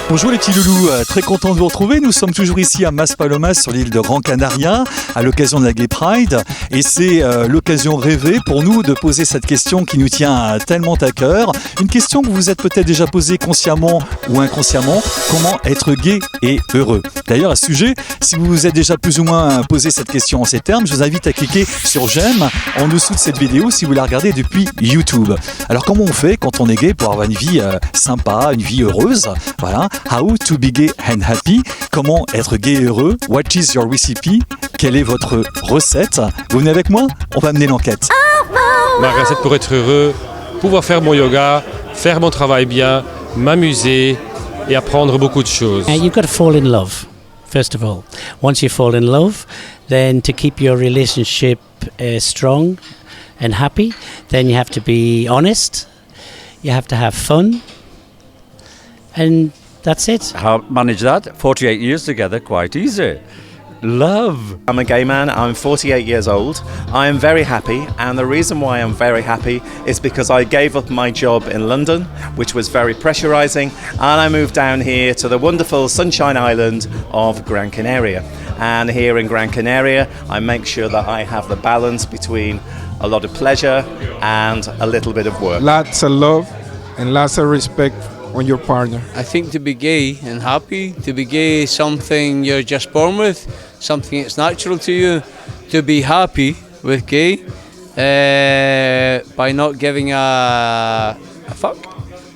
Bonjour les petits loulous, très content de vous retrouver. Nous sommes toujours ici à Maspalomas sur l'île de Gran Canaria à l'occasion de la Gay Pride et c'est l'occasion rêvée pour nous de poser cette question qui nous tient tellement à cœur. Une question que vous vous êtes peut-être déjà posée consciemment ou inconsciemment, comment être gay et heureux. D'ailleurs à ce sujet, si vous vous êtes déjà plus ou moins posé cette question en ces termes, je vous invite à cliquer sur j'aime en dessous de cette vidéo si vous la regardez depuis YouTube. Alors comment on fait quand on est gay pour avoir une vie sympa, une vie heureuse? Voilà. How to be gay and happy. Comment être gay et heureux? What is your recipe? Quelle est votre recette? Vous venez avec moi? On va mener l'enquête. Ma recette pour être heureux, pouvoir faire mon yoga, faire mon travail bien, m'amuser et apprendre beaucoup de choses. You've got to fall in love, first of all. Once you fall in love, then to keep your relationship strong and happy, then you have to be honest, you have to have fun, and that's it. How manage that? 48 years together, quite easy. Love. I'm a gay man, I'm 48 years old. I am very happy, and the reason why I'm very happy is because I gave up my job in London, which was very pressurizing, and I moved down here to the wonderful Sunshine Island of Gran Canaria. And here in Gran Canaria, I make sure that I have the balance between a lot of pleasure and a little bit of work. Lots of love and lots of respect on your partner. I think to be gay and happy, to be gay is something you're just born with, something that's natural to you. To be happy with gay by not giving a fuck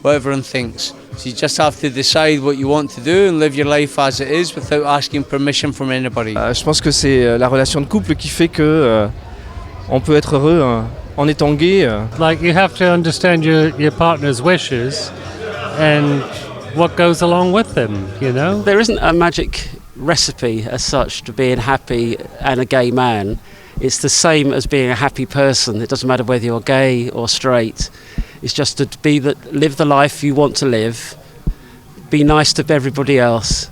what everyone thinks. So you just have to decide what you want to do and live your life as it is without asking permission from anybody. Je pense que c'est la relation de couple qui fait que on peut être heureux en étant gay. Like you have to understand your partner's wishes and what goes along with them, you know? There isn't a magic recipe as such to being happy and a gay man. It's the same as being a happy person. It doesn't matter whether you're gay or straight. It's just to live the life you want to live, be nice to everybody else,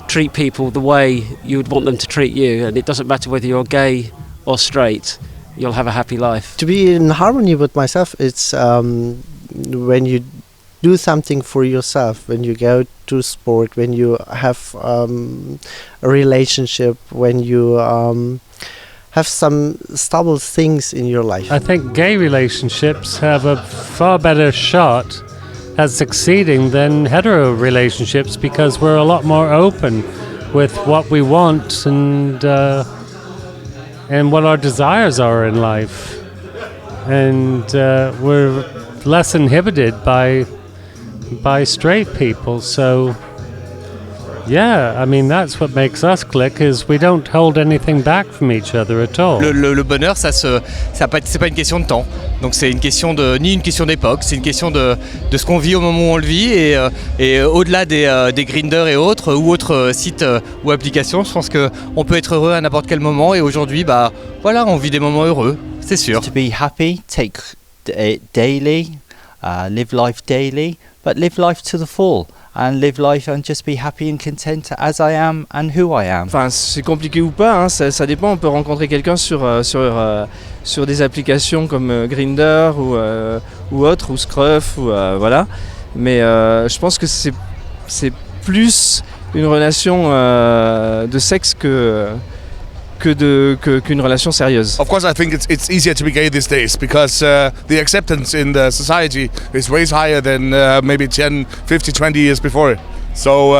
treat people the way you would want them to treat you, and it doesn't matter whether you're gay or straight, you'll have a happy life. To be in harmony with myself, it's when you do something for yourself, when you go to sport, when you have a relationship, when you have some stable things in your life. I think gay relationships have a far better shot at succeeding than hetero relationships because we're a lot more open with what we want and what our desires are in life, and we're less inhibited by straight people. So yeah, I mean that's what makes us click, is we don't hold anything back from each other at all. Le bonheur, c'est pas une question de temps. Donc c'est une question ni une question d'époque, c'est une question de ce qu'on vit au moment où on le vit et au-delà des Grindr et autres ou autres sites ou applications, je pense qu'on peut être heureux à n'importe quel moment et aujourd'hui, voilà, on vit des moments heureux, c'est sûr. To be happy, take it daily, live life daily, but live life to the full. And live life and just be happy and content as I am and who I am. Enfin, c'est compliqué ou pas, hein, ça dépend. On peut rencontrer quelqu'un sur des applications comme Grindr ou autre, ou Scruff, ou voilà. Mais je pense que c'est plus une relation de sexe qu'une relation sérieuse. Of course, I think it's easier to be gay these days because the acceptance in the society is way higher than maybe 10, 50, 20 years before. So,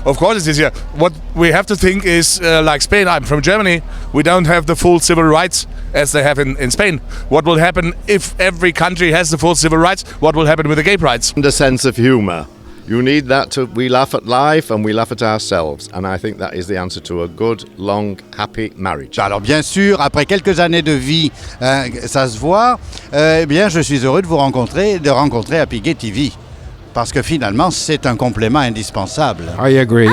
of course it's easier. What we have to think is, like Spain, I'm from Germany, we don't have the full civil rights as they have in Spain. What will happen if every country has the full civil rights? What will happen with the gay rights? The sense of humour. You need that we laugh at life and we laugh at ourselves. And I think that is the answer to a good, long, happy marriage. Alors bien sûr, après quelques années de vie, ça se voit, bien je suis heureux de rencontrer Happy Gay TV. Parce que finalement, c'est un complément indispensable. I agree.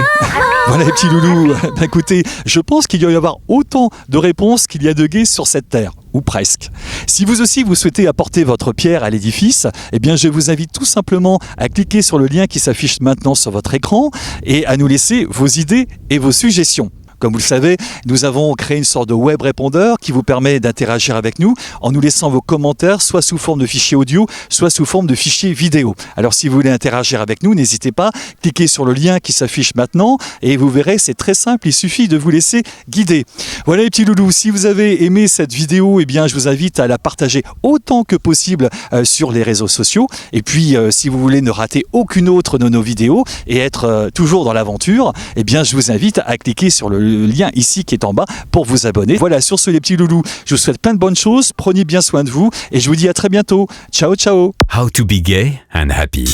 Voilà les petits loulous. Écoutez, je pense qu'il doit y avoir autant de réponses qu'il y a de gays sur cette terre. Ou presque. Si vous aussi vous souhaitez apporter votre pierre à l'édifice, eh bien je vous invite tout simplement à cliquer sur le lien qui s'affiche maintenant sur votre écran et à nous laisser vos idées et vos suggestions. Comme vous le savez, nous avons créé une sorte de web répondeur qui vous permet d'interagir avec nous en nous laissant vos commentaires, soit sous forme de fichier audio, soit sous forme de fichier vidéo. Alors si vous voulez interagir avec nous, n'hésitez pas, cliquez sur le lien qui s'affiche maintenant et vous verrez, c'est très simple, il suffit de vous laisser guider. Voilà les petits loulous, si vous avez aimé cette vidéo, eh bien je vous invite à la partager autant que possible sur les réseaux sociaux. Et puis si vous voulez ne rater aucune autre de nos vidéos et être toujours dans l'aventure, eh bien je vous invite à cliquer sur le lien ici qui est en bas pour vous abonner. Voilà, sur ce les petits loulous, je vous souhaite plein de bonnes choses, prenez bien soin de vous et je vous dis à très bientôt. Ciao ciao. How to be gay and happy.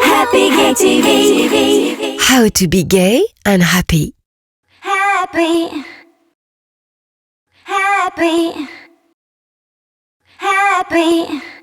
Happy Gay TV. How to be gay and happy. Happy. Happy. Happy.